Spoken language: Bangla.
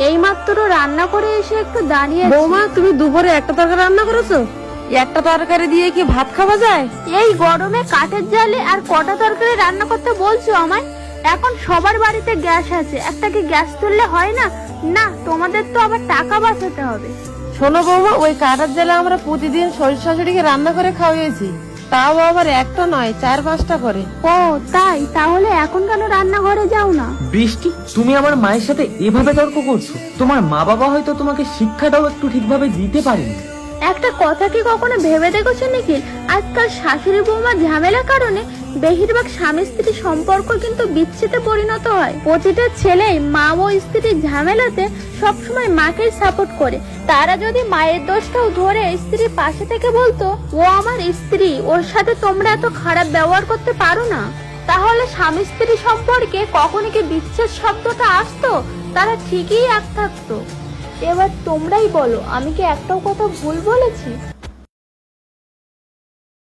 এইমাত্র রান্না করে এসে একটু দাঁড়িয়ে। বৌমা, তুমি দুপুরে একটা তরকারি রান্না করেছো? একটা তরকারি দিয়ে কি ভাত খাওয়া যায়? এই গরমে কাঠের জালে আর কটা তরকারি রান্না করতে বলছো আমায়? এখন সবার বাড়িতে গ্যাস আছে, একটা কি গ্যাস তুললে হয় না? না, তোমাদের তো আবার টাকা বাঁচাতে হবে। শোনো বৌমা, ওই কাঠের জালে আমরা প্রতিদিন শ্বশুর শাশুড়িকে রান্না করে খাওয়াইছি, তাও আবার একটা নয়, 4-5টা করে। ও তাই? তাহলে এখন কেন রান্নাঘরে যাও না? বৃষ্টি, তুমি আমার মায়ের সাথে এভাবে তর্ক করছো? তোমার মা বাবা হয়তো তোমাকে শিক্ষাটাও একটু ঠিকভাবে দিতে পারেনি। একটা কথা কি কখনো ভেবে দেখেছো নিখিল, আজকাল শাশুড়ি বৌমার ঝামেলার কারণে বেশিরভাগ স্বামী স্ত্রী সম্পর্ক কিন্তু বিচ্ছেদে পরিণত হয়। প্রতিটা ছেলেই মা ও স্ত্রীর ঝামেলাতে সবসময় মাকেই সাপোর্ট করে। তারা যদি মায়ের দোষটাও ধরে স্ত্রীর পাশে থেকে বলতো, ও আমার স্ত্রী, ওর সাথে তোমরা এত খারাপ ব্যবহার করতে পারো না, তাহলে স্বামী স্ত্রী সম্পর্কে কখনই কি বিচ্ছেদ শব্দটা আসতো? তারা ঠিকই এক থাকতো। এবার তোমরাই বলো, আমি কি একটাও কথা ভুল বলেছি?